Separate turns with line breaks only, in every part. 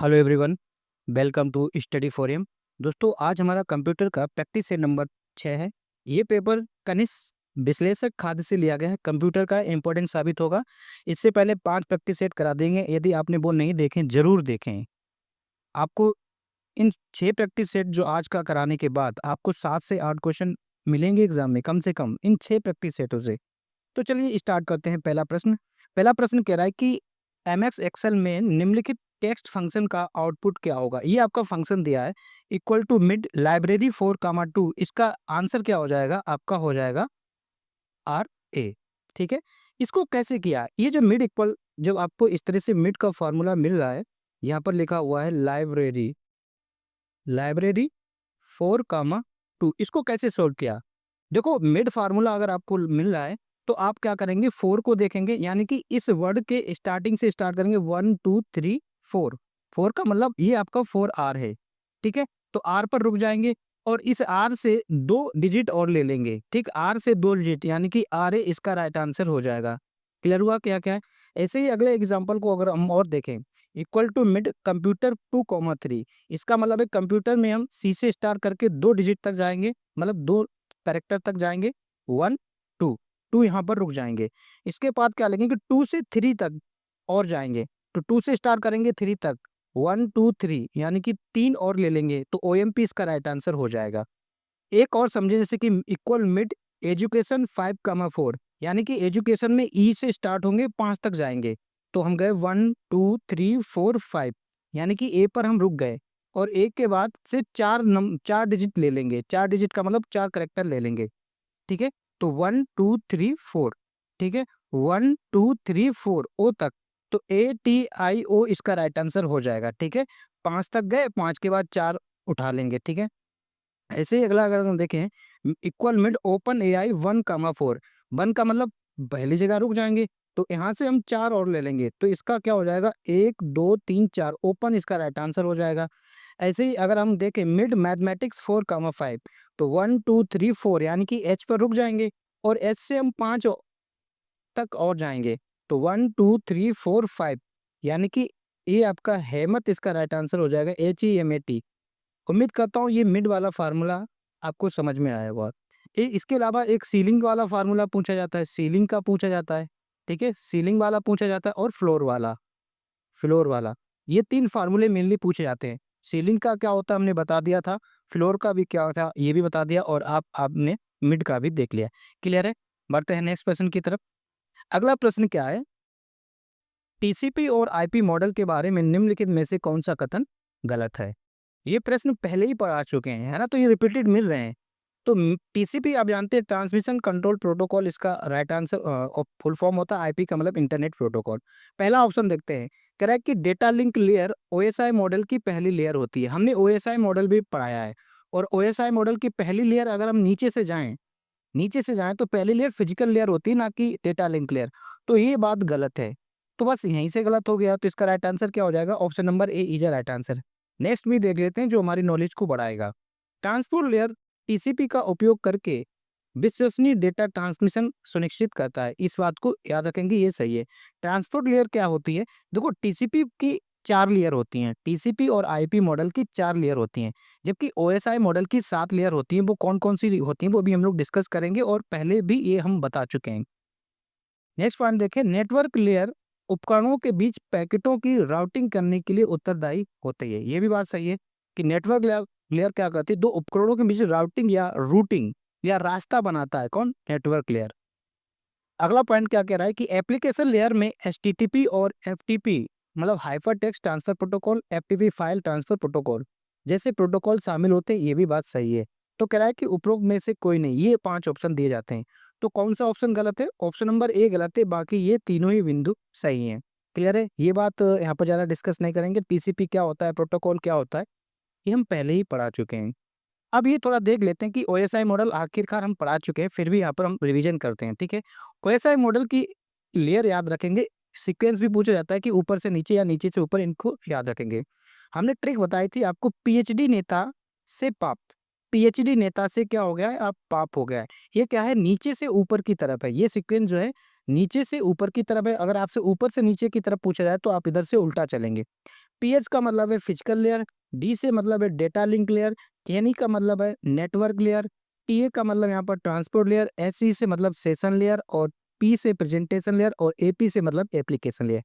Hello everyone, welcome to study forum. दोस्तों, आज हमारा कंप्यूटर का प्रैक्टिस सेट नंबर 6 है। ये पेपर कनिष्ठ विश्लेषक खाते से लिया गया है। कंप्यूटर का इंपॉर्टेंट साबित होगा। इससे पहले 5 प्रैक्टिस सेट करा देंगे। यदि आपने वो नहीं देखें, जरूर देखें। आपको इन 6 प्रैक्टिस सेट जो आज का कराने के बाद आपको 7 से 8 क्वेश्चन मिलेंगे एग्जाम में, कम से कम इन 6 प्रैक्टिस सेटों से। तो चलिए स्टार्ट करते हैं। पहला प्रश्न कह रहा है कि एमएस एक्सेल में निम्नलिखित टेक्स्ट फंक्शन का आउटपुट क्या होगा। ये आपका फंक्शन दिया है, इक्वल टू मिड लाइब्रेरी 4, 2। इसका आंसर क्या हो जाएगा? आपका हो जाएगा आर ए। ठीक है, इसको कैसे किया? ये जो मिड इक्वल, जब आपको इस तरह से मिड का फॉर्मूला मिल रहा है, यहाँ पर लिखा हुआ है लाइब्रेरी लाइब्रेरी 4, 2। इसको कैसे सोल्व किया? देखो, मिड फार्मूला अगर आपको मिल रहा है तो आप क्या करेंगे, 4 को देखेंगे, यानी कि इस वर्ड के स्टार्टिंग से स्टार्ट करेंगे 1 2 3 4। 4 का मतलब ये आपका 4 आर है। ठीक है, तो आर पर रुक जाएंगे और इस आर से 2 डिजिट और ले लेंगे। ठीक, आर से 2 डिजिट, यानी कि आर ए इसका राइट आंसर हो जाएगा। क्लियर हुआ क्या क्या है? ऐसे ही अगले एग्जाम्पल को अगर हम और देखें, इक्वल टू मिड कंप्यूटर 2, 3। इसका मतलब है कंप्यूटर में हम सी से स्टार्ट करके 2 डिजिट तक जाएंगे, मतलब 2 कैरेक्टर तक जाएंगे। 1 2, 2 यहाँ पर रुक जाएंगे। इसके बाद क्या लेंगे कि 2 से 3 तक और जाएंगे। तो 2 से स्टार्ट करेंगे 3 तक, 1 2 3, यानी कि 3 और ले लेंगे। तो OMP इसका राइट आंसर हो जाएगा। एक और समझे, जैसे कि इक्वल मिड एजुकेशन 5, 4, यानी कि एजुकेशन में ई से स्टार्ट होंगे, 5 तक जाएंगे। तो हम गए 1 2 3 4 5, यानी कि ए पर हम रुक गए और एक के बाद से 4 डिजिट ले लेंगे। 4 डिजिट का मतलब 4 करेक्टर ले लेंगे। ठीक है, तो 1 2 3 4। ठीक है, 1 2 3 4 ओ तक। तो ATIO इसका राइट आंसर हो जाएगा। ठीक है, 5 तक गए, 5 के बाद 4 उठा लेंगे। ठीक है, ऐसे ही अगला अगर हम देखें, इक्वल मिड ओपन AI 1, 4। 1 का मतलब पहली जगह रुक जाएंगे, तो यहाँ से हम 4 और ले लेंगे। तो इसका क्या हो जाएगा, 1 2 3 4, ओपन इसका राइट आंसर हो जाएगा। ऐसे ही अगर हम देखें मिड मैथमेटिक्स 4, 5, तो 1 2 3 4, यानी कि H पर रुक जाएंगे और H से हम 5 तक और जाएंगे। तो 1 2 3 4 5, यानी कि ये आपका हेमत इसका राइट आंसर हो जाएगा, HEMAT। उम्मीद करता हूँ ये मिड वाला फार्मूला आपको समझ में आया होगा। इसके अलावा एक सीलिंग वाला फार्मूला पूछा जाता है, सीलिंग का पूछा जाता है। ठीक है, सीलिंग वाला पूछा जाता है और फ्लोर वाला, ये 3 फार्मूले मेनली पूछे जाते हैं। सीलिंग का क्या होता है हमने बता दिया था, फ्लोर का भी क्या होता है ये भी बता दिया, और आपने मिड का भी देख लिया। क्लियर है? बढ़ते हैं नेक्स्ट प्रश्न की तरफ। अगला प्रश्न क्या है, TCP और IP मॉडल के बारे में निम्नलिखित में से कौन सा कथन गलत है? ये प्रश्न पहले ही पढ़ा चुके हैं, है ना, तो ये रिपीटेड मिल रहे हैं। तो TCP आप जानते हैं, ट्रांसमिशन कंट्रोल प्रोटोकॉल, इसका राइट आंसर फुल फॉर्म होता है IP का मतलब इंटरनेट प्रोटोकॉल। पहला ऑप्शन देखते हैं, कह रहा है कि data link layer OSI model की पहली लेयर होती है। हमने OSI मॉडल भी पढ़ाया है, और OSI मॉडल की पहली लेयर अगर हम नीचे से जाएं तो पहली लेयर फिजिकल लेयर होती है, ना कि डेटा लिंक लेयर। तो ये बात गलत है, तो बस यहीं से गलत हो गया। तो इसका राइट आंसर क्या हो जाएगा? Option number A is right answer. Next भी देख लेते हैं जो हमारी नॉलेज को बढ़ाएगा। ट्रांसपोर्ट लेयर TCP का उपयोग करके विश्वसनीय डेटा ट्रांसमिशन सुनिश्चित करता है। इस बात को याद रखेंगे, ये सही है। ट्रांसपोर्ट लेयर क्या होती है? देखो, TCP की 4 लेयर होती हैं। TCP और IP मॉडल की 4 लेयर होती हैं, जबकि OSI मॉडल की 7 लेयर होती हैं। वो कौन कौन सी होती हैं वो भी हम लोग डिस्कस करेंगे, और पहले भी ये हम बता चुके हैं। नेक्स्ट पॉइंट देखें, नेटवर्क लेयर उपकरणों के बीच पैकेटों की राउटिंग करने के लिए उत्तरदायी होती है। ये भी बात सही है कि नेटवर्क लेयर क्या करती है, 2 उपकरणों के बीच राउटिंग या रूटिंग या रास्ता बनाता है। कौन? Network layer. अगला पॉइंट क्या कह रहा है कि एप्लीकेशन लेयर में HTTP और FTP मतलब hyper text transfer protocol, FTP file transfer protocol जैसे प्रोटोकॉल शामिल होते हैं। ये भी बात सही है। तो कह रहा है कि उपरोक्त में से कोई नहीं, ये 5 ऑप्शन दिए जाते हैं। तो कौन सा ऑप्शन गलत है? ऑप्शन नंबर ए गलत है, बाकी ये तीनों ही बिंदु सही हैं। क्लियर है? ये बात यहाँ पर ज़्यादा डिस्कस नहीं करेंगे। TCP क्या होता है, प्रोटोकॉल क्या होता है, ये हम पहले ही पढ़ा चुके हैं। अब ये थोड़ा देख लेते हैं कि OSI मॉडल आखिरकार हम पढ़ा चुके हैं, फिर भी यहाँ पर हम रिवीजन करते हैं। ठीक है, OSI मॉडल की लेयर याद रखेंगे। सीक्वेंस भी पूछा जाता है कि ऊपर से नीचे या नीचे से ऊपर, इनको याद रखेंगे। हमने ट्रिक बताई थी आपको, PhD नेता से पाप। PhD नेता से क्या हो गया है? आप पाप हो गया है। ये क्या है? नीचे से ऊपर की तरफ है। ये सीक्वेंस जो है नीचे से ऊपर की तरफ है, अगर आपसे ऊपर से नीचे की तरफ पूछा जाए तो आप इधर से उल्टा चलेंगे। पीएच का मतलब है फिजिकल लेयर, डी से मतलब है डेटा लिंक लेयर, एनई का मतलब है नेटवर्क लेयर, टीए का मतलब यहाँ पर ट्रांसपोर्ट लेयर, एसई से मतलब सेशन लेयर, और पी से प्रेजेंटेशन लेयर, और एपी से मतलब एप्लीकेशन लेयर।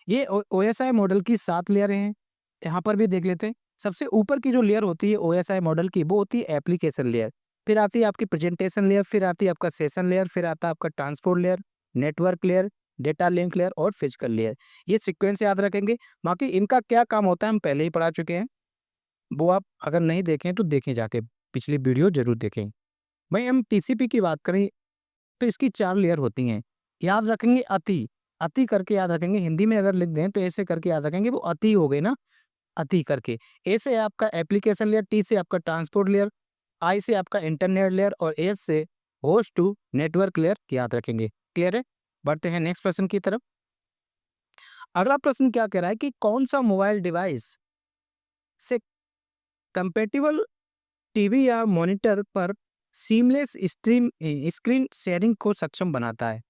ये ओएसआई मॉडल की 7 लेयरें हैं। यहाँ पर भी देख लेते हैं। सबसे ऊपर की जो लेयर होती है ओएसआई मॉडल की, वो होती है एप्लीकेशन लेयर। फिर आती है आपकी प्रेजेंटेशन लेयर, फिर आती है आपका सेशन लेयर, फिर आता है आपका transport layer, network layer, data link layer और फिजिकल लेयर। ये सीक्वेंस याद रखेंगे। बाकी इनका क्या काम होता है हम पहले ही पढ़ा चुके हैं। वो आप अगर नहीं देखें तो देखें जाके, पिछली वीडियो जरूर देखें। भाई हम टीसीपी की बात करें तो इसकी 4 लेयर होती हैं। याद रखेंगे अति, अति करके याद रखेंगे। हिंदी में अगर लिख दें तो ऐसे करके याद रखेंगे, वो अति हो गई ना, अति करके। ए से आपका एप्लीकेशन लेयर, टी से आपका ट्रांसपोर्ट लेयर, आई से आपका इंटरनेट लेयर, और एच से होस्ट टू नेटवर्क लेयर याद रखेंगे। क्लियर है? बढ़ते हैं नेक्स्ट प्रश्न की तरफ। अगला प्रश्न क्या कह रहा है कि कौन सा मोबाइल डिवाइस से कंपेटिबल टीवी या मॉनिटर पर सीमलेस स्ट्रीम स्क्रीन शेयरिंग को सक्षम बनाता है।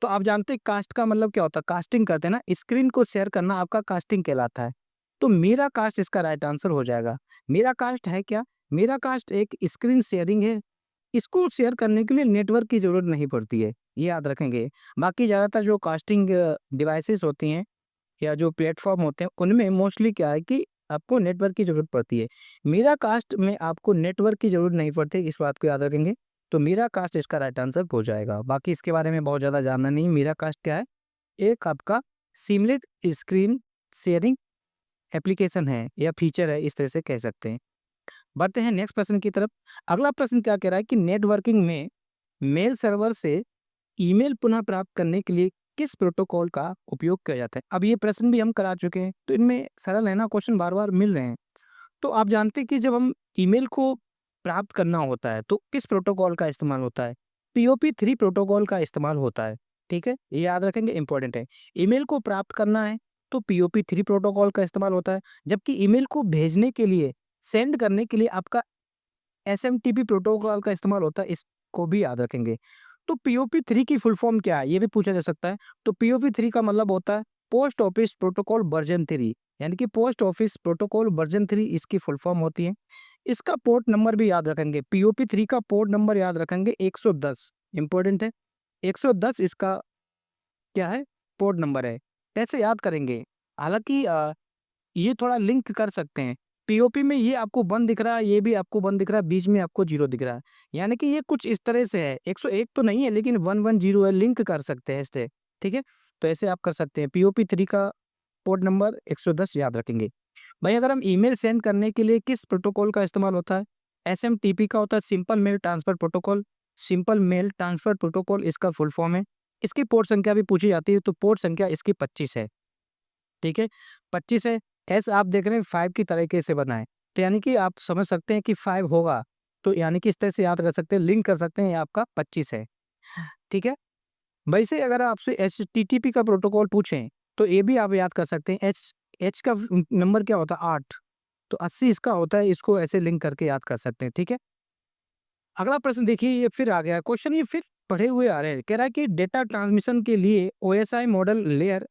तो आप जानते हैं कास्ट का मतलब क्या होता है, कास्टिंग करते हैं ना, स्क्रीन को शेयर करना आपका कास्टिंग कहलाता है। तो मेरा कास्ट इसका राइट आंसर हो जाएगा। मेरा कास्ट है क्या? मेरा कास्ट एक स्क्रीन शेयरिंग है। इसको शेयर करने के लिए नेटवर्क की जरूरत नहीं पड़ती है, ये याद रखेंगे। बाकी ज़्यादातर जो कास्टिंग डिवाइसेस होती हैं या जो प्लेटफॉर्म होते हैं, उनमें मोस्टली क्या है कि आपको नेटवर्क की ज़रूरत पड़ती है। मेरा कास्ट में आपको नेटवर्क की ज़रूरत नहीं पड़ती, इस बात को याद रखेंगे। तो मेरा कास्ट इसका राइट आंसर हो जाएगा। बाकी इसके बारे में बहुत ज़्यादा जानना नहीं। मेरा कास्ट क्या है? एक आपका सीमलेस स्क्रीन शेयरिंग एप्लीकेशन है या फीचर है, इस तरह से कह सकते हैं। बढ़ते हैं नेक्स्ट प्रश्न की तरफ। अगला प्रश्न क्या कह रहा है कि नेटवर्किंग में मेल सर्वर से ईमेल पुनः प्राप्त करने के लिए किस प्रोटोकॉल का उपयोग किया जाता है? अब ये प्रश्न भी हम करा चुके हैं, तो इनमें सरल है ना, क्वेश्चन बार बार मिल रहे हैं। तो आप जानते हैं कि जब हम ईमेल को प्राप्त करना होता है तो किस प्रोटोकॉल का इस्तेमाल होता है? POP3 प्रोटोकॉल का इस्तेमाल होता है। ठीक है, ये याद रखेंगे, इंपॉर्टेंट है। ईमेल को प्राप्त करना है तो POP3 प्रोटोकॉल का इस्तेमाल होता है, जबकि ईमेल को भेजने के लिए, सेंड करने के लिए आपका SMTP प्रोटोकॉल का इस्तेमाल होता है। इसको भी याद रखेंगे। तो POP3 की फुल फॉर्म क्या है, ये भी पूछा जा सकता है। तो POP3 का मतलब होता है पोस्ट ऑफिस प्रोटोकॉल वर्जन 3, यानी कि पोस्ट ऑफिस प्रोटोकॉल वर्जन 3 इसकी फुल फॉर्म होती है। इसका पोर्ट नंबर भी याद रखेंगे। POP3 का पोर्ट नंबर याद रखेंगे 110, इंपॉर्टेंट है। 110 इसका क्या है? पोर्ट नंबर है। कैसे याद करेंगे? हालांकि ये थोड़ा लिंक कर सकते हैं। पीओपी में ये आपको 1 दिख रहा है, ये भी आपको 1 दिख रहा है, बीच में आपको 0 दिख रहा है। यानी कि ये कुछ इस तरह से है, 101 तो नहीं है लेकिन 110 है, लिंक कर सकते हैं इससे। ठीक है? तो ऐसे आप कर सकते हैं। पीओपी 3 का पोर्ट नंबर 110 याद रखेंगे। भाई अगर हम ईमेल सेंड करने के लिए किस प्रोटोकॉल का इस्तेमाल होता है? एसएमटीपी का होता है, simple mail transfer protocol. Simple mail transfer protocol इसका फुल फॉर्म है। इसकी पोर्ट संख्या भी पूछी जाती है, तो पोर्ट संख्या इसकी 25 है। ठीक है, 25 है। एस आप देख रहे हैं 5 की तरीके से बना है, तो यानी कि आप समझ सकते हैं कि 5 होगा, तो यानी कि इस तरह से याद कर सकते हैं, लिंक कर सकते हैं, ये आपका 25 है। ठीक है, वैसे अगर आपसे एचटीटीपी का प्रोटोकॉल पूछें तो ये भी आप याद कर सकते हैं। एच एच का नंबर क्या होता है? 8, तो 80 इसका होता है, इसको ऐसे लिंक करके याद कर सकते हैं। ठीक है, अगला प्रश्न देखिए, ये फिर आ गया क्वेश्चन, ये फिर पढ़े हुए आ रहे हैं। कह रहा है कि डेटा ट्रांसमिशन के लिए ओएसआई मॉडल लेयर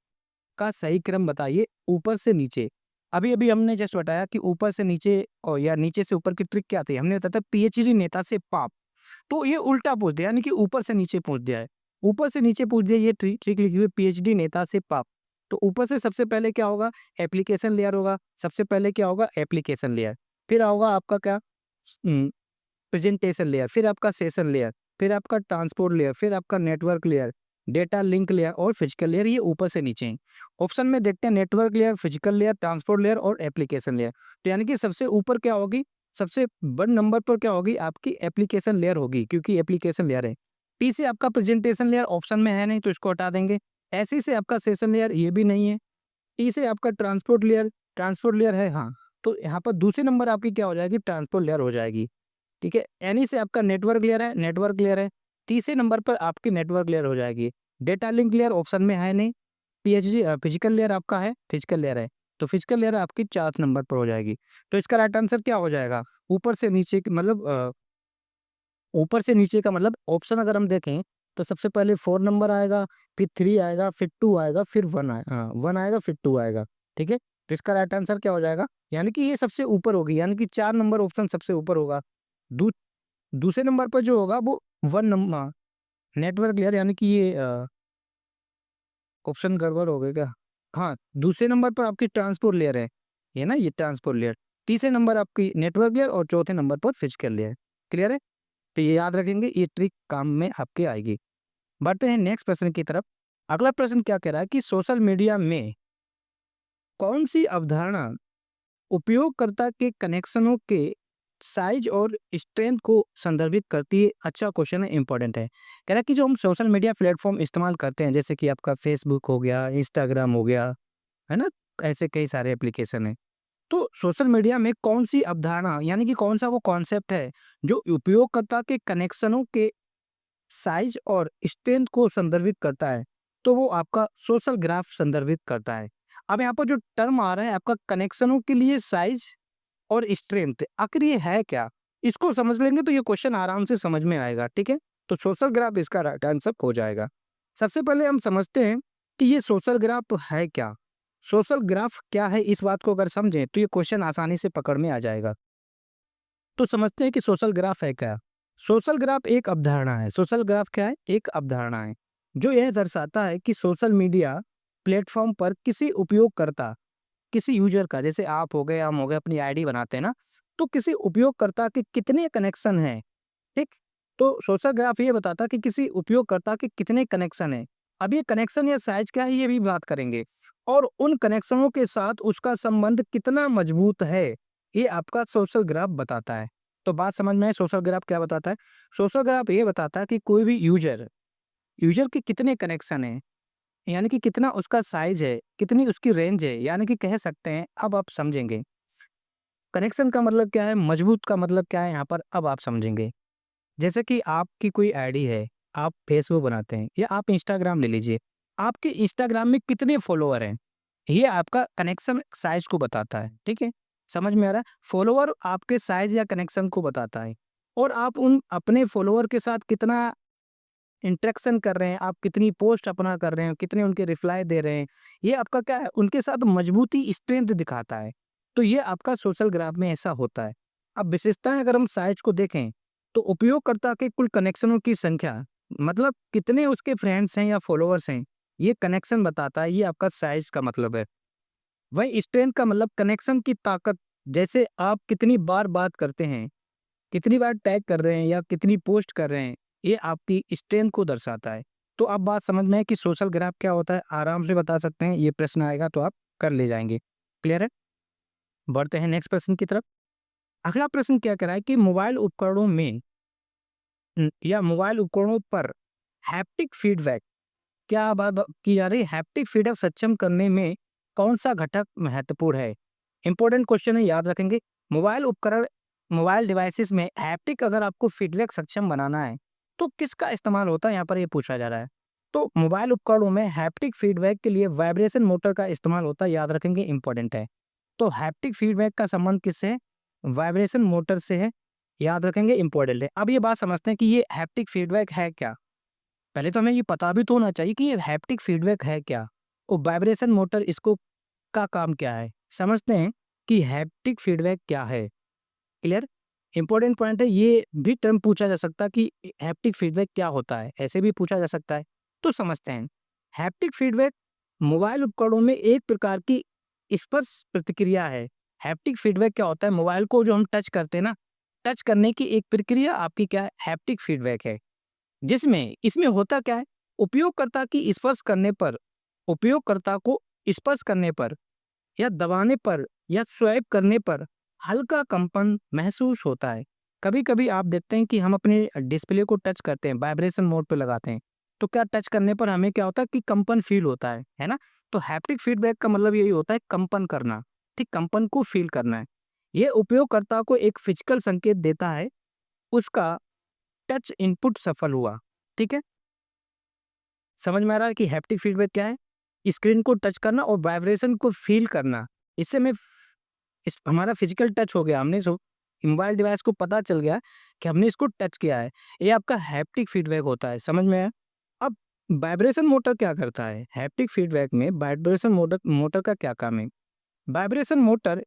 का सही क्रम बताइए ऊपर से नीचे। अभी अभी हमने जस्ट बताया कि ऊपर से नीचे और या नीचे से ऊपर की ट्रिक क्या थी, हमने बताया था पीएचडी नेता से पाप। तो ये उल्टा पूछ दिया, यानी कि ऊपर से नीचे पूछ दिया है। ऊपर से नीचे पूछ दिया, ये ट्रिक लिखी हुई पीएचडी नेता से पाप। तो ऊपर से सबसे पहले क्या होगा? एप्लीकेशन लेयर होगा। सबसे पहले क्या होगा? Application layer. फिर होगा आपका क्या? प्रेजेंटेशन लेयर, फिर आपका सेशन लेयर, फिर आपका ट्रांसपोर्ट लेयर, फिर आपका network layer, data link layer और फिजिकल लेयर। ये ऊपर से नीचे हैं। ऑप्शन में देखते हैं network layer, physical layer, transport layer और एप्लीकेशन लेयर। तो यानी कि सबसे ऊपर क्या होगी? सबसे बड़े नंबर पर क्या होगी? आपकी एप्लीकेशन लेयर होगी, क्योंकि एप्लीकेशन लेयर है। पी से आपका प्रेजेंटेशन लेयर ऑप्शन में है नहीं, तो इसको हटा देंगे। एस से आपका सेशन लेयर, ये भी नहीं है। टी से आपका ट्रांसपोर्ट लेयर है, हाँ। तो यहाँ पर दूसरे नंबर आपकी क्या हो जाएगी? ट्रांसपोर्ट लेयर हो जाएगी। ठीक है, एनी से आपका नेटवर्क लेयर है। तीसरे नंबर पर आपकी नेटवर्क लेयर हो जाएगी। डेटा लिंक लेयर ऑप्शन में है नहीं। पीएचडी फिजिकल लेयर आपका है, फिजिकल लेयर है, तो फिजिकल लेयर आपकी 4 नंबर पर हो जाएगी। तो इसका राइट आंसर क्या हो जाएगा? ऊपर से नीचे मतलब ऊपर से नीचे का मतलब ऑप्शन अगर हम देखें तो सबसे पहले 4 नंबर आएगा, फिर 3 आएगा, फिर 2 आएगा, फिर 1 आएगा, हाँ 1 आएगा, फिर 2 आएगा। ठीक है? तो इसका राइट आंसर क्या हो जाएगा? यानी कि ये सबसे ऊपर होगी, यानी कि 4 नंबर ऑप्शन सबसे ऊपर होगा। दू दूसरे नंबर पर जो होगा वो 1 नंबर नेटवर्क लेयर, यानी कि ये ऑप्शन गड़बड़ हो गए क्या? हाँ, दूसरे नंबर पर आपकी ट्रांसपोर्ट लेयर है, ये ना ये ट्रांसपोर्ट लेयर। तीसरे नंबर आपकी नेटवर्क लेयर और चौथे नंबर पर फिजिकल लेयर। क्लियर है? तो ये याद रखेंगे, ये ट्रिक काम में आपके आएगी। बढ़ते हैं नेक्स्ट प्रश्न की तरफ। अगला प्रश्न क्या कह रहा है कि सोशल मीडिया में कौन सी अवधारणा उपयोगकर्ता के कनेक्शनों के साइज और स्ट्रेंथ को संदर्भित करती है? अच्छा क्वेश्चन है, इंपॉर्टेंट है। कह रहा है कि जो हम सोशल मीडिया प्लेटफॉर्म इस्तेमाल करते हैं, जैसे कि आपका फेसबुक हो गया, इंस्टाग्राम हो गया, है ना? ऐसे कई सारे एप्लीकेशन हैं। तो सोशल मीडिया में कौन सी अवधारणा, यानी कि कौन सा वो कॉन्सेप्ट है जो उपयोगकर्ता के कनेक्शनों के साइज और स्ट्रेंथ को संदर्भित करता है? तो वो आपका सोशल ग्राफ संदर्भित करता है। अब यहाँ पर जो टर्म आ रहा है आपका कनेक्शनों के लिए साइज और स्ट्रेंथ, आखिर ये है क्या? इसको समझ लेंगे तो ये क्वेश्चन आराम से समझ में आएगा। ठीक है? तो सोशल ग्राफ इसका राइट आंसर हो जाएगा। सबसे पहले हम समझते हैं कि ये सोशल ग्राफ है क्या? सोशल ग्राफ क्या है, इस बात को अगर समझें तो ये क्वेश्चन आसानी से पकड़ में आ जाएगा। तो समझते हैं कि सोशल ग्राफ है क्या। सोशल ग्राफ एक अवधारणा है। सोशल ग्राफ क्या है? एक अवधारणा है जो यह दर्शाता है कि सोशल मीडिया प्लेटफॉर्म पर किसी उपयोगकर्ता, किसी यूजर का, जैसे आप हो गए, हम हो गए, अपनी आईडी बनाते हैं ना, तो किसी उपयोगकर्ता के कितने कनेक्शन हैं। ठीक? तो सोशल ग्राफ ये बताता है कि किसी उपयोगकर्ता के कितने कनेक्शन हैं। अब ये कनेक्शन या साइज क्या है ये भी बात करेंगे, और उन कनेक्शनों के साथ उसका संबंध कितना मजबूत है, ये आपका सोशल ग्राफ बताता है। तो बात समझ में है सोशल ग्राफ क्या बताता है? सोशल ग्राफ ये बताता है कि कोई भी यूजर यूजर के कितने कनेक्शन हैं, यानी कि कितना उसका साइज है, कितनी उसकी रेंज है, यानी कि कह सकते हैं, अब आप समझेंगे कनेक्शन का मतलब क्या है, मजबूत का मतलब क्या है यहाँ पर, अब आप समझेंगे। जैसे कि आपकी कोई आईडी है, आप फेसबुक बनाते हैं या आप इंस्टाग्राम ले लीजिए, आपके इंस्टाग्राम में कितने फॉलोअर हैं, ये आपका कनेक्शन साइज को बताता है। ठीक है? समझ में आ रहा है? फॉलोअर आपके साइज या कनेक्शन को बताता है, और आप उन अपने फॉलोअर के साथ कितना इंटरेक्शन कर रहे हैं, आप कितनी पोस्ट अपना कर रहे हैं, कितने उनके रिप्लाई दे रहे हैं, ये आपका क्या है, उनके साथ मजबूती स्ट्रेंथ दिखाता है। तो ये आपका सोशल ग्राफ में ऐसा होता है। अब विशेषताएं अगर हम साइज को देखें तो उपयोगकर्ता के कुल कनेक्शनों की संख्या, मतलब कितने उसके फ्रेंड्स हैं या फॉलोअर्स हैं, ये कनेक्शन बताता है, ये आपका साइज का मतलब है। वही स्ट्रेंथ का मतलब कनेक्शन की ताकत, जैसे आप कितनी बार बात करते हैं, कितनी बार टैग कर रहे हैं या कितनी पोस्ट कर रहे हैं, ये आपकी स्ट्रेंथ को दर्शाता है। तो अब बात समझ में है कि सोशल ग्राफ क्या होता है, आराम से बता सकते हैं, ये प्रश्न आएगा तो आप कर ले जाएंगे। क्लियर है? बढ़ते हैं नेक्स्ट प्रश्न की तरफ। अगला प्रश्न क्या कह रहा है कि मोबाइल उपकरणों में या मोबाइल उपकरणों पर हैप्टिक फीडबैक, क्या बात की जा रही है, हैप्टिक फीडबैक सक्षम करने में कौन सा घटक महत्वपूर्ण है? इंपॉर्टेंट क्वेश्चन है, याद रखेंगे। मोबाइल उपकरण, मोबाइल डिवाइसेस में हैप्टिक अगर आपको फीडबैक सक्षम बनाना है तो किसका इस्तेमाल होता है, यहाँ पर ये पूछा जा रहा है। तो मोबाइल उपकरणों में हैप्टिक फीडबैक के लिए वाइब्रेशन मोटर का इस्तेमाल होता है, याद रखेंगे, इंपॉर्टेंट है। तो हैप्टिक फीडबैक का संबंध किससे है? वाइब्रेशन मोटर से है, याद रखेंगे, इंपॉर्टेंट है। अब ये बात समझते हैं कि ये हैप्टिक फीडबैक है क्या। पहले तो हमें ये पता भी तो होना चाहिए कि ये हैप्टिक फीडबैक है क्या, और वाइब्रेशन मोटर इसको का काम क्या है। समझते हैं कि हैप्टिक फीडबैक क्या है। क्लियर? इंपॉर्टेंट पॉइंट है, ये भी टर्म पूछा जा सकता है कि हैप्टिक फीडबैक क्या होता है, ऐसे भी पूछा जा सकता है। तो समझते हैं, हैप्टिक फीडबैक मोबाइल उपकरणों में एक प्रकार की स्पर्श प्रतिक्रिया है। हैप्टिक फीडबैक क्या होता है, मोबाइल को जो हम टच करते हैं ना, टच करने की एक प्रक्रिया आपकी क्या है, हैप्टिक फीडबैक है। जिसमें इसमें होता क्या है, उपयोगकर्ता की स्पर्श करने पर, उपयोगकर्ता को स्पर्श करने पर या दबाने पर या स्वाइप करने पर हल्का कंपन महसूस होता है। कभी-कभी आप देखते हैं कि हम अपने डिस्प्ले को टच करते हैं, वाइब्रेशन मोड पे लगाते हैं, तो क्या टच करने पर हमें क्या होता है कि कंपन फील होता है ना? तो हैप्टिक फीडबैक का मतलब यही होता है, कंपन करना, ठीक, कंपन को फील करना है। ये उपयोगकर्ता को एक फिजिकल संकेत देता है, उसका टच इनपुट सफल हुआ। ठीक है? समझ में आ रहा है कि हैप्टिक फीडबैक क्या है? स्क्रीन को टच करना और वाइब्रेशन को फील करना। इससे मैं इस हमारा फिजिकल टच हो गया, हमने सो मोबाइल डिवाइस को पता चल गया कि हमने इसको टच किया है। ये आपका हैप्टिक फीडबैक होता है। समझ में आया? वाइब्रेशन मोटर क्या करता है? हैप्टिक फीडबैक में वाइब्रेशन मोटर मोटर का क्या काम है? वाइब्रेशन मोटर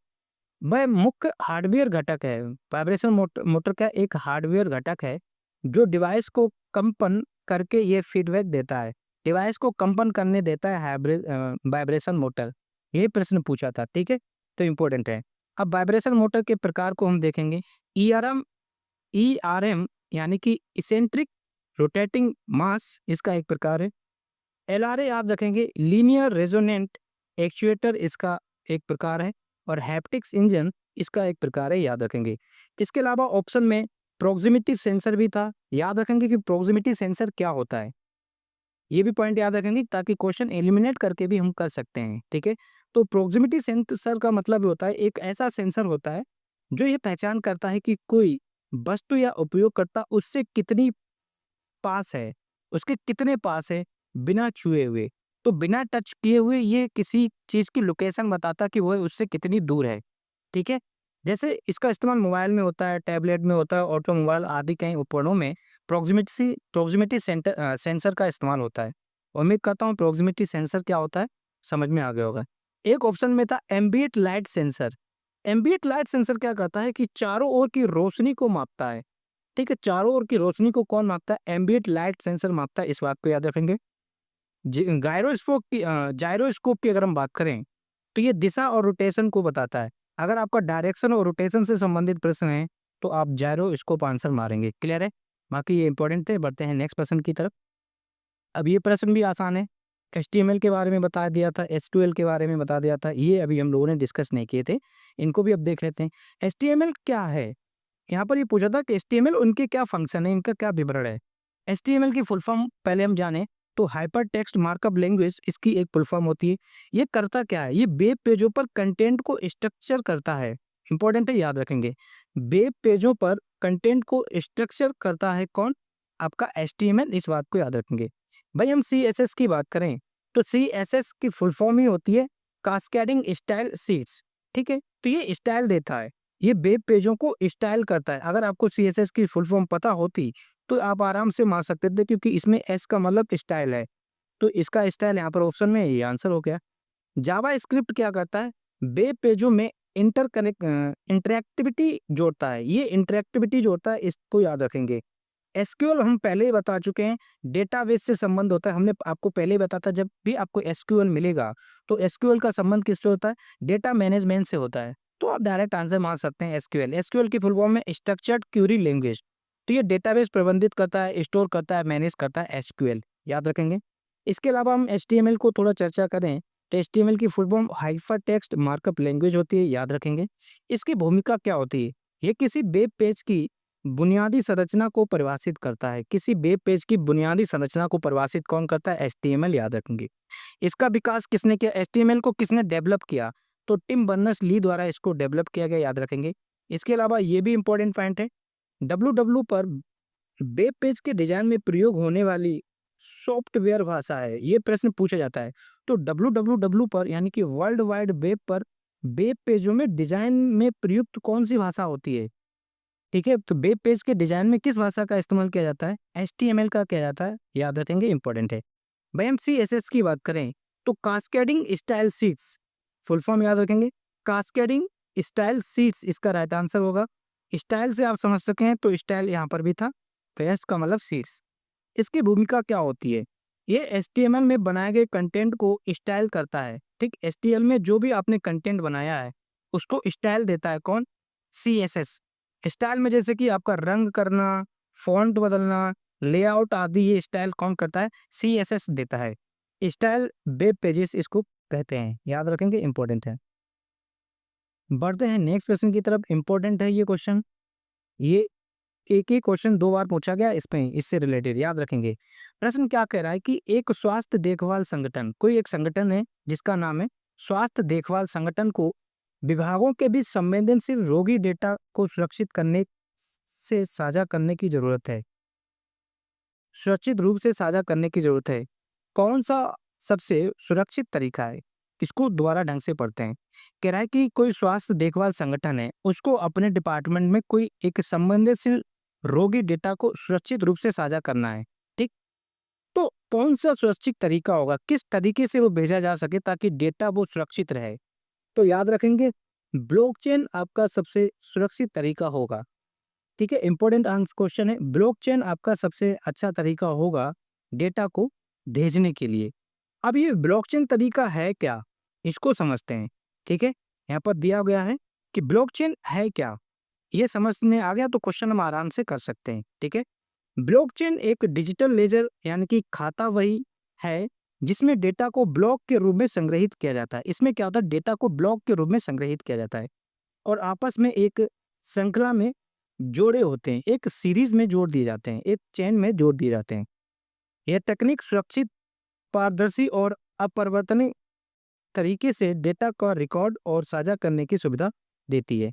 वह मुख्य हार्डवेयर घटक है। वाइब्रेशन मोटर का एक हार्डवेयर घटक है जो डिवाइस को कंपन करके ये फीडबैक देता है। डिवाइस को कंपन करने देता है वाइब्रेशन मोटर। ये प्रश्न पूछा था, ठीक है, तो इम्पोर्टेंट है। अब वाइब्रेशन मोटर के प्रकार को हम देखेंगे। ईआरएम ईआरएम यानी कि इसेंट्रिक रोटेटिंग मास इसका एक प्रकार है। एलआरए याद रखेंगे, लीनियर रेजोनेंट एक्चुएटर इसका एक प्रकार है। और हैप्टिक्स इंजन इसका एक प्रकार है, याद रखेंगे। इसके अलावा ऑप्शन में प्रोक्सिमिटी सेंसर भी था, याद रखेंगे कि प्रोक्सिमिटी सेंसर क्या होता है। ये भी पॉइंट याद रखेंगे ताकि क्वेश्चन एलिमिनेट करके भी हम कर सकते हैं, ठीक है। तो प्रोक्सिमिटी सेंसर का मतलब होता है एक ऐसा सेंसर होता है जो ये पहचान करता है कि कोई वस्तु या उपयोगकर्ता उससे कितनी पास है, उसके कितने पास है बिना छुए हुए। तो बिना टच किए हुए ये किसी चीज़ की लोकेशन बताता कि वो उससे कितनी दूर है, ठीक है? जैसे इसका इस्तेमाल मोबाइल में होता है, टैबलेट में होता है, ऑटोमोबाइल आदि कई उपकरणों में प्रॉक्सिमिटी सेंसर का इस्तेमाल होता है। उम्मीद करता हूँ प्रॉक्सिमिटी सेंसर क्या होता है, समझ में आ गया होगा। एक ऑप्शन में था ambient light sensor. Ambient light sensor क्या करता है कि चारों ओर की रोशनी को मापता है। ठीक है, चारों ओर की रोशनी को कौन मापता है? एम्बिएंट लाइट सेंसर मापता है, इस बात को याद रखेंगे। जायरोस्कोप की अगर हम बात करें तो ये दिशा और रोटेशन को बताता है। अगर आपका डायरेक्शन और रोटेशन से संबंधित प्रश्न है तो आप जायरोस्कोप आंसर मारेंगे। क्लियर है? बाकी ये इंपॉर्टेंट थे। बढ़ते हैं नेक्स्ट प्रश्न की तरफ। अब ये प्रश्न भी आसान है। एचटीएमएल के बारे में बता दिया था, एसक्यूएल के बारे में बता दिया था, ये अभी हम लोगों ने डिस्कस नहीं किए थे, इनको भी अब देख लेते हैं। एचटीएमएल क्या है? यहाँ पर ये पूछा था कि एचटीएमएल उनके क्या फंक्शन है, इनका क्या विवरण है। एचटीएमएल की फुल फॉर्म पहले हम जाने तो हाइपर टेक्स्ट मार्कअप लैंग्वेज इसकी एक फुल फॉर्म होती है। ये करता क्या है? ये वेब पेजों पर कंटेंट को स्ट्रक्चर करता है। इंपॉर्टेंट है, याद रखेंगे। वेब पेजों पर कंटेंट को स्ट्रक्चर करता है कौन? आपका एचटीएमएल, इस बात को याद रखेंगे। भाई हम सीएसएस की बात करें तो सीएसएस की फुल फॉर्म ही होती है कास्केडिंग स्टाइल शीट्स। ठीक है, तो ये स्टाइल देता है, ये वेब पेजों को स्टाइल करता है। अगर आपको सीएसएस की फुल फॉर्म पता होती तो आप आराम से मार सकते थे, क्योंकि इसमें एस का मतलब स्टाइल है। तो इसका स्टाइल यहाँ पर ऑप्शन में ये आंसर हो गया। जावा स्क्रिप्ट क्या करता है? वेब पेजों में इंटरेक्टिविटी जोड़ता है। ये इंटरेक्टिविटी जोड़ता है, इसको याद रखेंगे। एसक्यूएल हम पहले ही बता चुके हैं, डेटाबेस से संबंध होता है। हमने आपको पहले ही बताया था, जब भी आपको एसक्यूएल मिलेगा तो एसक्यूएल का संबंध किससे होता है? डेटा मैनेजमेंट से होता है। तो आप डायरेक्ट आंसर मान सकते हैं एसक्यूएल। एसक्यूएल की फुल फॉर्म में स्ट्रक्चर्ड क्वेरी लैंग्वेज। तो ये डेटाबेस प्रबंधित करता है, स्टोर करता है, मैनेज करता है, एसक्यूएल याद रखेंगे। इसके अलावा हम एचटीएमएल को थोड़ा चर्चा करें तो एचटीएमएल की full form hyper text markup language होती है, याद रखेंगे। इसकी भूमिका क्या होती है? ये किसी वेब पेज की बुनियादी संरचना को परिभाषित करता है। किसी वेब पेज की बुनियादी संरचना को परिभाषित कौन करता है? एचटीएमएल, याद रखेंगे। इसका विकास किसने किया? एचटीएमएल को किसने डेवलप किया? तो टिम बर्नर्स-ली द्वारा इसको डेवलप किया गया, याद रखेंगे। इसके अलावा ये भी इंपॉर्टेंट पॉइंट है, डब्ल्यू पर वेब पेज के डिजाइन में प्रयोग होने वाली सॉफ्टवेयर भाषा है। ये प्रश्न पूछा जाता है। तो डब्ल्यू पर यानी कि वर्ल्ड वाइड वेब पर वेब पेजों में डिजाइन में प्रयुक्त कौन सी भाषा होती है? ठीक है, तो वेब पेज के डिजाइन में किस भाषा का इस्तेमाल किया जाता है? एचटीएमएल का किया जाता है, याद रखेंगे, इंपॉर्टेंट है। भाई हम सीएसएस की बात करें तो cascading style sheets, full form याद रखेंगे। कास्केडिंग स्टाइल शीट्स इसका राइट आंसर होगा। स्टाइल से आप समझ सके हैं तो स्टाइल यहाँ पर भी था, तो एस का मतलब शीट्स। इसकी भूमिका क्या होती है? ये एचटीएमएल में बनाए गए कंटेंट को स्टाइल करता है। ठीक, एचटीएमएल में जो भी आपने कंटेंट बनाया है उसको स्टाइल देता है कौन? सीएसएस। स्टाइल में जैसे कि आपका रंग करना, फॉन्ट बदलना, लेआउट आदि, ये स्टाइल कौन करता है? सीएसएस देता है। स्टाइल वेब पेजेस इसको कहते हैं, याद रखेंगे, इंपॉर्टेंट है। बढ़ते हैं नेक्स्ट क्वेश्चन की तरफ। इंपॉर्टेंट है ये क्वेश्चन, ये एक ही क्वेश्चन 2 बार पूछा गया इसमें, इससे रिलेटेड, याद रखेंगे। प्रश्न क्या कह रहा है कि एक स्वास्थ्य देखभाल संगठन, कोई एक संगठन है जिसका नाम है स्वास्थ्य देखभाल संगठन को विभागों के बीच संवेदनशील रोगी डेटा को सुरक्षित करने से साझा करने की जरूरत है। सुरक्षित रूप से साझा करने की जरूरत है। कौन सा सबसे सुरक्षित तरीका है? इसको दोबारा ढंग से पढ़ते हैं। कह रहा है कि कोई स्वास्थ्य देखभाल संगठन है, उसको अपने डिपार्टमेंट में कोई एक संवेदनशील रोगी डेटा को सुरक्षित रूप से साझा करना है। ठीक, तो कौन सा सुरक्षित तरीका होगा, किस तरीके से वो भेजा जा सके ताकि डेटा वो सुरक्षित रहे। तो याद रखेंगे ब्लॉकचेन आपका सबसे सुरक्षित तरीका होगा। ठीक है, इंपॉर्टेंट आंसर क्वेश्चन है, ब्लॉकचेन आपका सबसे अच्छा तरीका होगा डेटा को भेजने के लिए। अब ये ब्लॉकचेन तरीका है क्या, इसको समझते हैं। ठीक है, यहाँ पर दिया गया है कि ब्लॉकचेन है क्या, ये समझ में आ गया तो क्वेश्चन हम आराम से कर सकते हैं। ठीक है, ब्लॉकचेन एक डिजिटल लेजर यानी कि खाता वही है जिसमें डेटा को ब्लॉक के रूप में संग्रहित किया जाता है। इसमें क्या होता है, डेटा को ब्लॉक के रूप में संग्रहित किया जाता है और आपस में एक श्रृंखला में जोड़े होते हैं, एक सीरीज में जोड़ दिए जाते हैं, एक चेन में जोड़ दिए जाते हैं। यह तकनीक सुरक्षित, पारदर्शी और अपरिवर्तनीय तरीके से डेटा का रिकॉर्ड और साझा करने की सुविधा देती है।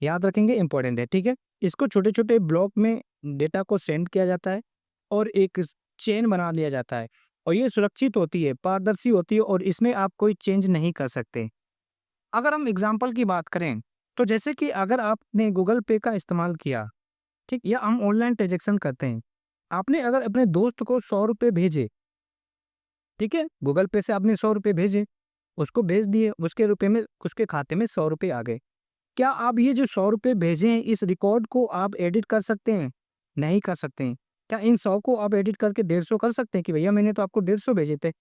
याद रखेंगे, इंपॉर्टेंट है। ठीक है, इसको छोटे छोटे ब्लॉक में डेटा को सेंड किया जाता है और एक चेन बना लिया जाता है और ये सुरक्षित होती है, पारदर्शी होती है और इसमें आप कोई चेंज नहीं कर सकते। अगर हम एग्जाम्पल की बात करें तो जैसे कि अगर आपने गूगल पे का इस्तेमाल किया, ठीक, या हम ऑनलाइन ट्रांजेक्शन करते हैं, आपने अगर अपने दोस्त को 100 रुपये भेजे, ठीक है, गूगल पे से आपने 100 रुपये भेजे, उसको भेज दिए, उसके रुपये में उसके खाते में 100 रुपये आ गए। क्या आप ये जो 100 रुपये भेजे हैं इस रिकॉर्ड को आप एडिट कर सकते हैं? नहीं कर सकते हैं। क्या इन 100 को आप एडिट करके 150 कर सकते हैं कि भैया मैंने तो आपको 150 भेजे थे?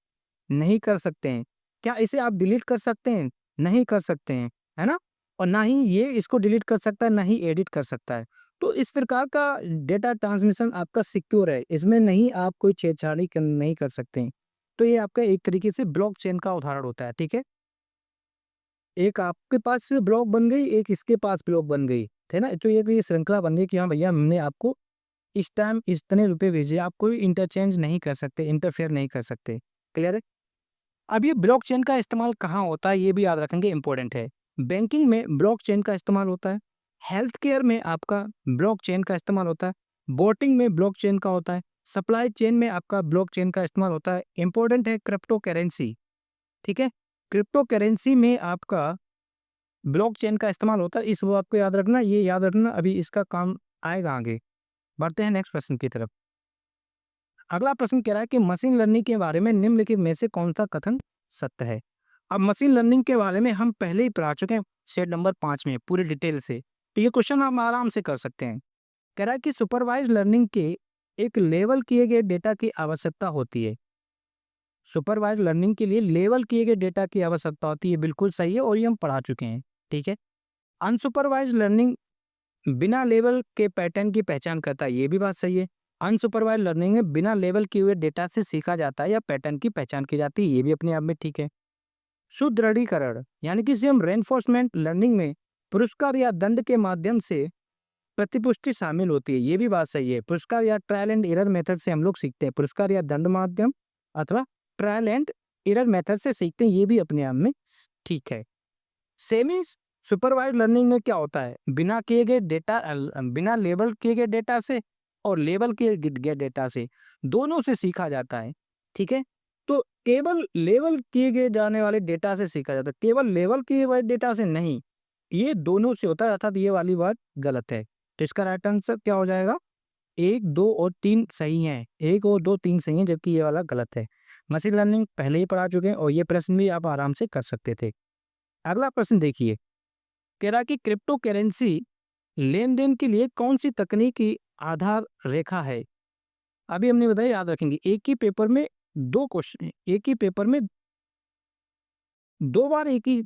नहीं कर सकते हैं। क्या इसे आप डिलीट कर सकते हैं? नहीं कर सकते हैं, है ना? और ना ही ये इसको डिलीट कर सकता है, ना ही एडिट कर सकता है। तो इस प्रकार का डेटा ट्रांसमिशन आपका सिक्योर है, इसमें नहीं आप कोई छेड़छाड़ी नहीं कर सकते हैं। तो ये आपका एक तरीके से ब्लॉकचेन का उदाहरण होता है। ठीक है, एक आपके पास ब्लॉक बन गई, एक इसके पास ब्लॉक बन गई, है ना? तो ये श्रृंखला बन गई कि हाँ भैया हमने आपको इस टाइम इतने रुपए भेजे, आप कोई इंटरचेंज नहीं कर सकते, इंटरफेयर नहीं कर सकते। क्लियर है? अब ये ब्लॉकचेन का इस्तेमाल कहाँ होता है ये भी याद रखेंगे, इंपॉर्टेंट है। बैंकिंग में ब्लॉकचेन का इस्तेमाल होता है, हेल्थ केयर में आपका ब्लॉकचेन का इस्तेमाल होता है, बोटिंग में ब्लॉकचेन का होता है, सप्लाई चेन में आपका ब्लॉकचेन का इस्तेमाल होता है। इंपॉर्टेंट है क्रिप्टो करेंसी। ठीक है, क्रिप्टो करेंसी में आपका ब्लॉकचेन का इस्तेमाल होता है, इस बात को याद रखना, ये याद रखना, अभी इसका काम आएगा आगे। बढ़ते हैं नेक्स्ट प्रश्न की तरफ। अगला प्रश्न कह रहा है कि मशीन लर्निंग के बारे में निम्नलिखित में से कौन सा कथन सत्य है। अब मशीन लर्निंग के बारे में हम पहले ही पढ़ा चुके हैं सेट नंबर 5 में पूरे डिटेल से, तो ये क्वेश्चन हम आराम से कर सकते हैं। कह रहा है कि सुपरवाइज लर्निंग के एक लेवल किए गए डेटा की आवश्यकता होती है। सुपरवाइज लर्निंग के लिए लेवल किए गए डेटा की आवश्यकता होती है, बिल्कुल सही है और ये हम पढ़ा चुके हैं। ठीक है, अनसुपरवाइज लर्निंग बिना लेवल के पैटर्न की पहचान करता है, ये भी बात सही है। अनसुपरवाइज लर्निंग में बिना लेवल किए हुए डेटा से सीखा जाता है या पैटर्न की पहचान की जाती है, ये भी अपने आप में ठीक है। सुदृढ़ीकरण यानी कि हम रेनफोर्समेंट लर्निंग में पुरस्कार या दंड के माध्यम से प्रतिपुष्टि शामिल होती है, ये भी बात सही है। पुरस्कार या ट्रायल एंड एरर मेथड से हम लोग सीखते हैं, पुरस्कार या दंड माध्यम अथवा ट्रायल एंड एरर मेथड से सीखते हैं, ये भी अपने आप में ठीक है। सेमी सुपरवाइज्ड लर्निंग में क्या होता है, बिना किए गए डेटा, बिना लेबल किए गए डेटा से और लेबल किए गए डेटा से, दोनों से सीखा जाता है। ठीक है, तो केवल लेबल किए गए जाने वाले डेटा से सीखा जाता है, केवल लेबल किए हुए डेटा से नहीं, ये दोनों से होता है, अर्थात ये वाली बात गलत है। तो इसका राइट आंसर क्या हो जाएगा, 1, 2 और 3 सही हैं, 1 और 2 3 सही हैं, जबकि ये वाला गलत है। मशीन लर्निंग पहले ही पढ़ा चुके हैं और ये प्रश्न भी आप आराम से कर सकते थे। अगला प्रश्न देखिए, कह रहा कि क्रिप्टो करेंसी लेन-देन के लिए कौन सी तकनीक की आधार रेखा है? अभी हमने बताया, याद रखेंगे, एक ही पेपर में 2 क्वेश्चन, एक ही पेपर में 2 बार एक ही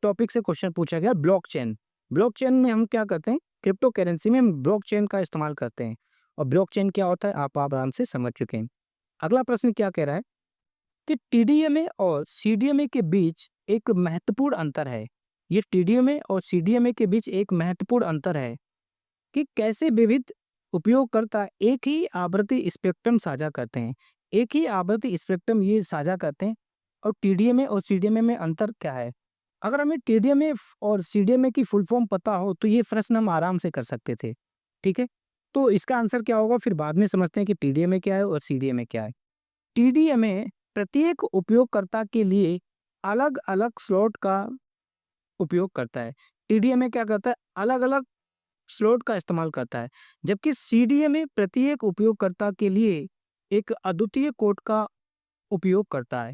टॉपिक से क्वेश्चन पूछा गया, ब्लॉकचेन। ब्लॉकचेन में हम क्या करते हैं, क्रिप्टो करेंसी में हम ब्लॉकचेन का इस्तेमाल करते हैं और ब्लॉकचेन क्या होता है आप आराम से समझ चुके हैं। अगला प्रश्न क्या कह रहा है कि टीडीएमए और सीडीएमए के बीच एक महत्वपूर्ण अंतर है। ये टीडीएमए और सीडीएमए के बीच एक महत्वपूर्ण अंतर है कि कैसे विविध उपयोगकर्ता एक ही आवृत्ति स्पेक्ट्रम साझा करते हैं। एक ही आवृत्ति स्पेक्ट्रम ये साझा करते हैं और टीडीएमए और सीडीएमए में अंतर क्या है। अगर हमें टीडीएमए और सीडीएमए की फुल फॉर्म पता हो तो ये प्रश्न हम आराम से कर सकते थे। ठीक है, तो इसका आंसर क्या होगा फिर बाद में समझते हैं कि टीडीएमए क्या है और सीडीएमए क्या है। टीडीएमए प्रत्येक उपयोगकर्ता के लिए अलग-अलग स्लॉट का उपयोग करता है। टीडीएमए क्या करता है, अलग-अलग स्लॉट का इस्तेमाल करता है, जबकि सीडीएमए प्रत्येक उपयोगकर्ता के लिए एक अद्वितीय कोड का उपयोग करता है।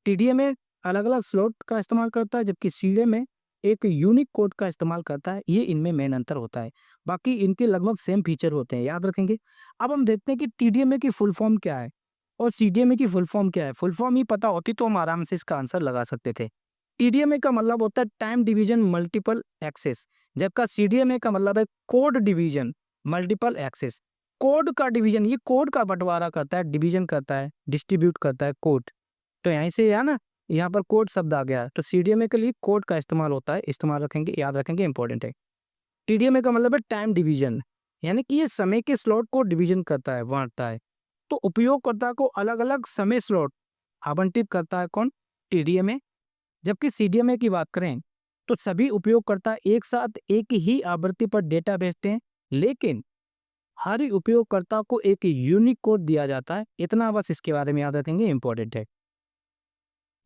टीडीएमए अलग-अलग स्लॉट का इस्तेमाल करता है, जबकि सीडीएमए एक यूनिक कोड का इस्तेमाल करता है। ये इनमें मेन अंतर होता है। बाकी इनके लगभग सेम फीचर होते हैं, याद रखेंगे। अब हम देखते हैं कि टीडीएमए की फुल फॉर्म क्या है और सीडीएमए की फुल फॉर्म क्या है। फुल फॉर्म ही पता होती तो हम आराम से इसका आंसर लगा सकते थे। टीडीएमए का मतलब होता है टाइम डिवीजन मल्टीपल एक्सेस, जबकि सीडीएमए का मतलब है code division multiple access. Code का डिवीजन, ये कोड का बंटवारा करता है, डिवीजन करता है, डिस्ट्रीब्यूट करता है कोड। तो यहीं से या ना यहाँ पर कोड शब्द आ गया, तो सीडीएमए के लिए कोड का इस्तेमाल होता है, इस्तेमाल रखेंगे, याद रखेंगे, इंपॉर्टेंट है। टीडीएमए का मतलब है टाइम डिवीजन, यानी कि ये समय के स्लॉट को डिवीजन करता है, बांटता है। तो उपयोगकर्ता को अलग अलग समय स्लॉट आवंटित करता है कौन? टीडीएमए। जबकि सीडीएमए की बात करें तो सभी उपयोगकर्ता एक साथ एक ही आवृत्ति पर डेटा भेजते हैं, लेकिन हर उपयोगकर्ता को एक यूनिक कोड दिया जाता है। इतना बस इसके बारे में याद रखेंगे, इंपॉर्टेंट है।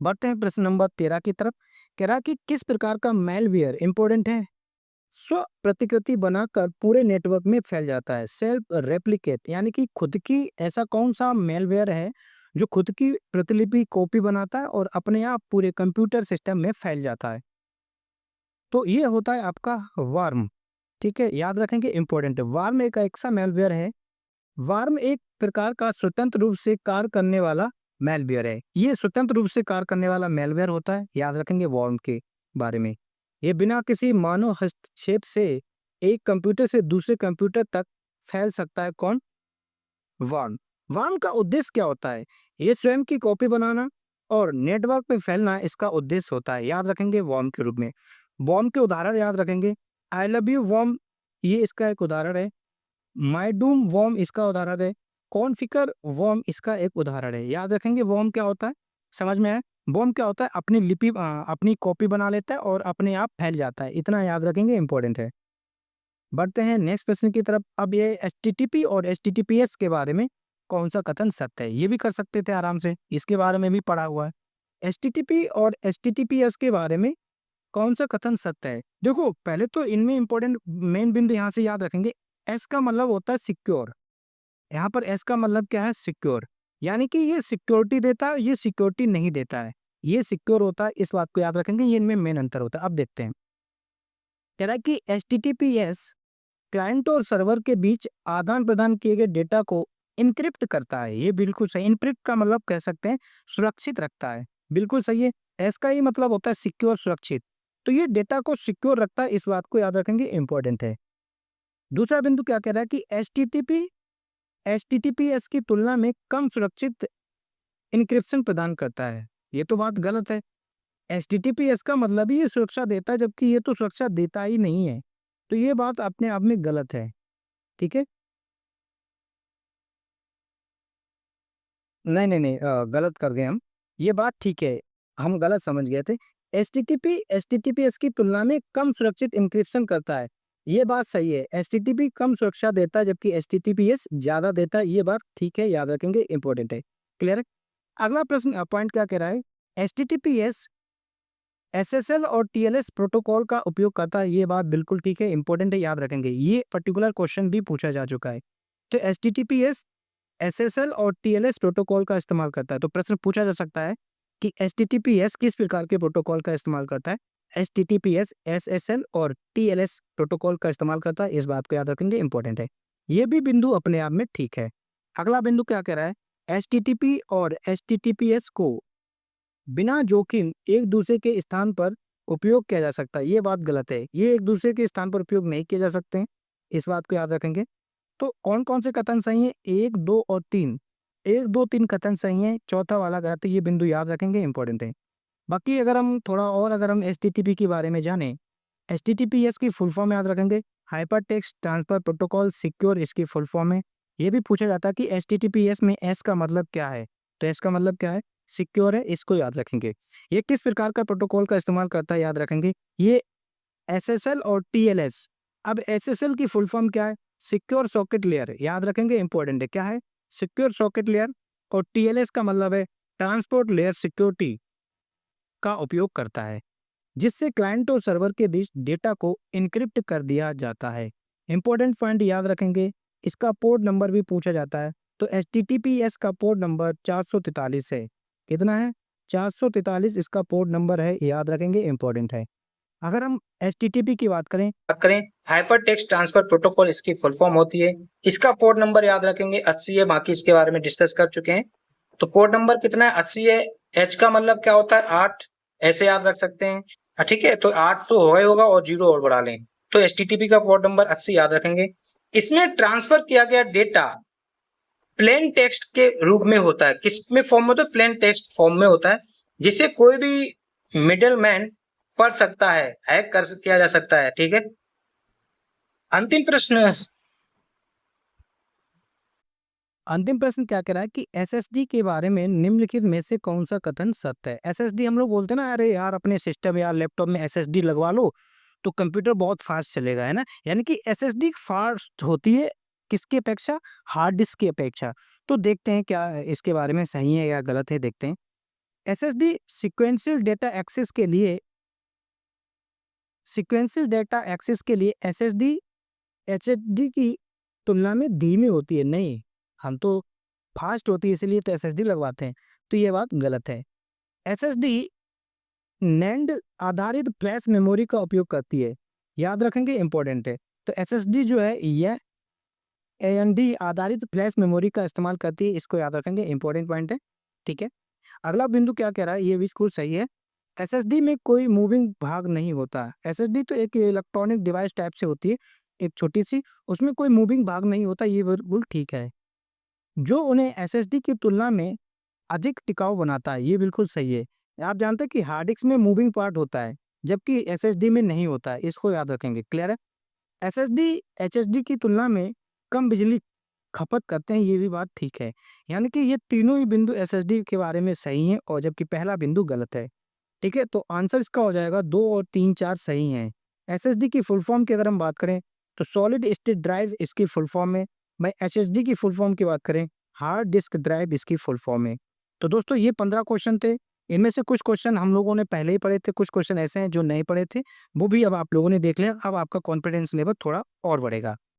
बढ़ते हैं प्रश्न नंबर 13 की तरफ। कह रहा कि किस प्रकार का मेलवेयर इंपॉर्टेंट है? स्व प्रतिकृति बनाकर पूरे नेटवर्क में फैल जाता है। सेल्फ रेप्लिकेट, यानी कि खुद की, ऐसा कौन सा मेलवेयर है जो खुद की प्रतिलिपि कॉपी बनाता है और अपने आप पूरे कंप्यूटर सिस्टम में फैल जाता है? तो ये होता है आपका वार्म। ठीक है, याद रखेंगे, इंपॉर्टेंट है। वार्म एक ऐसा मेलवेयर है, वार्म एक प्रकार का स्वतंत्र रूप से कार्य करने वाला मेलवेयर है। ये स्वतंत्र रूप से कार्य करने वाला मेलवेयर होता है, याद रखेंगे वार्म के बारे में। ये बिना किसी मानव हस्तक्षेप से एक कंप्यूटर से दूसरे कंप्यूटर तक फैल सकता है। कौन? वार्म। वार्म का उद्देश्य क्या होता है? ये स्वयं की कॉपी बनाना और नेटवर्क में फैलना इसका उद्देश्य होता है, याद रखेंगे, वार्म के रूप में। वार्म के उदाहरण याद रखेंगे, आई लव यू वार्म, ये इसका एक उदाहरण है। माय डूम वर्म इसका उदाहरण है। कॉन्फ़िगर वर्म इसका एक उदाहरण है। याद रखेंगे वर्म क्या होता है, समझ में आया? वर्म क्या होता है? अपनी कॉपी बना लेता है और अपने आप फैल जाता है। इतना याद रखेंगे, इंपॉर्टेंट है। बढ़ते हैं नेक्स्ट प्रश्न की तरफ। अब ये एचटीटीपी और एचटीटीपीएस के बारे में कौन सा कथन सत्य है? ये भी कर सकते थे आराम से, इसके बारे में भी पढ़ा हुआ है। एचटीटीपी और एचटीटीपीएस के बारे में कौन सा कथन सत्य है? देखो, पहले तो इनमें इंपॉर्टेंट मेन बिंदु यहाँ से याद रखेंगे। एस का मतलब होता है सिक्योर। यहाँ पर एस का मतलब क्या है? सिक्योर, यानी कि ये सिक्योरिटी देता है, ये सिक्योरिटी नहीं देता है। ये सिक्योर होता है, इस बात को याद रखेंगे। ये इनमें मेन अंतर होता है। अब देखते हैं, कह रहा है कि एचटीटीपीएस क्लाइंट और सर्वर के बीच आदान प्रदान किए गए डेटा को इनक्रिप्ट करता है। ये बिल्कुल सही। इनक्रिप्ट का मतलब कह सकते हैं सुरक्षित रखता है, बिल्कुल सही है। एस का ही मतलब होता है सिक्योर, सुरक्षित। तो ये डेटा को सिक्योर रखता है, इस बात को याद रखेंगे, इंपॉर्टेंट है। दूसरा बिंदु क्या कह रहा है कि एचटीटीपीएस की तुलना में कम सुरक्षित इनक्रिप्शन प्रदान करता है। ये तो बात गलत है। एचटीटीपीएस का मतलब ही ये सुरक्षा देता है, जबकि ये तो सुरक्षा देता ही नहीं है। तो ये बात अपने आप में गलत है। ठीक है, नहीं नहीं नहीं, गलत कर गए हम। ये बात ठीक है, हम गलत समझ गए थे। एचटीटीपीएस की तुलना में कम सुरक्षित इंक्रिप्शन करता है, ये बात सही है। एचटीटीपी कम सुरक्षा देता है, जबकि एचटीटीपीएस ज्यादा देता है। ये बात ठीक है, याद रखेंगे, इंपॉर्टेंट है। क्लियर है? अगला प्रश्न पॉइंट क्या कह रहा है? एचटीटीपीएस एसएसएल और टीएलएस प्रोटोकॉल का उपयोग करता है। ये बात बिल्कुल ठीक है, इंपॉर्टेंट है, याद रखेंगे। ये पर्टिकुलर क्वेश्चन भी पूछा जा चुका है। तो एचटीटीपीएस एसएसएल और टीएलएस प्रोटोकॉल का इस्तेमाल करता है। तो प्रश्न पूछा जा सकता है कि एचटीटीपीएस किस प्रकार के प्रोटोकॉल का इस्तेमाल करता है? एचटीटीपीएस एसएसएल और टीएलएस प्रोटोकॉल का इस्तेमाल करता है, इस बात को याद रखेंगे, इंपॉर्टेंट है। ये भी बिंदु अपने आप में ठीक है। अगला बिंदु क्या कह रहा है? एचटीटीपी और एचटीटीपीएस को बिना जोखिम एक दूसरे के स्थान पर उपयोग किया जा सकता है। ये बात गलत है, ये एक दूसरे के स्थान पर उपयोग नहीं किए जा सकते हैं, इस बात को याद रखेंगे। तो कौन-कौन से कथन सही हैं? 1, 2 और 3। 1, 2, 3 कथन सही हैं, चौथा वाला गलत है। ये बिंदु याद रखेंगे, इंपॉर्टेंट है। बाकी अगर हम एचटीटीपी के बारे में जानें, एचटीटीपीएस की फुल फॉर्म याद रखेंगे, हाइपरटेक्स्ट ट्रांसफर प्रोटोकॉल सिक्योर इसकी फुल फॉर्म है। ये भी पूछा जाता है कि एचटीटीपीएस में एस का मतलब क्या है? तो एस का मतलब क्या है? सिक्योर है, इसको याद रखेंगे। ये किस प्रकार का प्रोटोकॉल का इस्तेमाल करता है? याद रखेंगे, ये एसएसएल और टीएलएस। अब एसएसएल की फुल फॉर्म क्या है? सिक्योर सॉकेट लेयर, याद रखेंगे, इंपॉर्टेंट है। क्या है? Secure socket layer. और टीएलएस का मतलब है ट्रांसपोर्ट लेयर सिक्योरिटी का उपयोग करता है, जिससे क्लाइंट और सर्वर के बीच डेटा को इनक्रिप्ट कर दिया जाता है। इंपॉर्टेंट पॉइंट याद रखेंगे, इसका पोर्ट नंबर भी पूछा जाता है। तो HTTPS का पोर्ट नंबर 443 है। कितना है? 443 इसका पोर्ट नंबर है, याद रखेंगे, इंपॉर्टेंट है। अगर हम HTTP की बात करें हाइपर टेक्स्ट ट्रांसफर प्रोटोकॉल, इसकी फुल फॉर्म होती है। इसका पोर्ट नंबर याद रखेंगे 80 है, बाकी इसके बारे में डिस्कस कर चुके हैं। तो पोर्ट नंबर कितना है? 80 है। H का मतलब क्या होता है? 8, ऐसे याद रख सकते हैं। ठीक है, तो 8 तो होगा ही होगा और 0 और बढ़ा लें, तो HTTP का पोर्ट नंबर 80 याद रखेंगे। इसमें ट्रांसफर किया गया डेटा प्लेन टेक्स्ट के रूप में होता है। किस में फॉर्म में होता है? प्लेन टेक्स्ट फॉर्म में होता है, जिसे कोई भी मिडल मैन पढ़ सकता है, हैक किया जा सकता है। ठीक है, अंतिम प्रश्न। अंतिम प्रश्न क्या कह रहा है कि एसएसडी के बारे में निम्नलिखित में से कौन सा कथन सत्य है? एसएसडी हम लोग बोलते हैं ना, अरे यार अपने सिस्टम या लैपटॉप में एसएसडी लगवा लो तो कंप्यूटर बहुत फास्ट चलेगा, है ना। यानी कि एसएसडी फास्ट होती है किसकी अपेक्षा? हार्ड डिस्क की अपेक्षा। तो देखते हैं क्या इसके बारे में सही है या गलत है, देखते हैं। एसएसडी सीक्वेंशियल डेटा एक्सेस के लिए एसएसडी एचएसडी की तुलना में धीमी होती है। नहीं, हम तो फास्ट होती है इसलिए तो एसएसडी लगवाते हैं, तो ये बात गलत है। एसएसडी नैंड आधारित फ्लैश मेमोरी का उपयोग करती है, याद रखेंगे, इंपॉर्टेंट है। तो एसएसडी जो है यह एएनडी आधारित फ्लैश मेमोरी का इस्तेमाल करती है, इसको याद रखेंगे, इंपॉर्टेंट पॉइंट है। ठीक है, अगला बिंदु क्या कह रहा है, ये बिल्कुल सही है। एसएसडी में कोई मूविंग भाग नहीं होता। एसएसडी तो एक इलेक्ट्रॉनिक डिवाइस टाइप से होती है, एक छोटी सी, उसमें कोई मूविंग भाग नहीं होता, ये बिल्कुल ठीक है। जो उन्हें एसएसडी की तुलना में अधिक टिकाऊ बनाता है, ये बिल्कुल सही है। आप जानते हैं कि हार्ड डिस्क में मूविंग पार्ट होता है जबकि एसएसडी में नहीं होता है, इसको याद रखेंगे। क्लियर है? एसएसडी एचएसडी की तुलना में कम बिजली खपत करते हैं, ये भी बात ठीक है। यानी कि ये तीनों ही बिंदु एसएसडी के बारे में सही हैं और जबकि पहला बिंदु गलत है। ठीक है, तो आंसर इसका हो जाएगा 2 और 3, 4 सही हैं। एसएसडी की फुल फॉर्म की अगर हम बात करें तो सॉलिड स्टेट ड्राइव इसकी फुल फॉर्म है। भाई एसएसडी की फुल फॉर्म की बात करें, हार्ड डिस्क ड्राइव इसकी फुल फॉर्म है। तो दोस्तों ये 15 क्वेश्चन थे। इनमें से कुछ क्वेश्चन हम लोगों ने पहले ही पढ़े थे, कुछ क्वेश्चन ऐसे हैं जो नहीं पढ़े थे, वो भी अब आप लोगों ने देख लिया। अब आपका कॉन्फिडेंस लेवल थोड़ा और बढ़ेगा।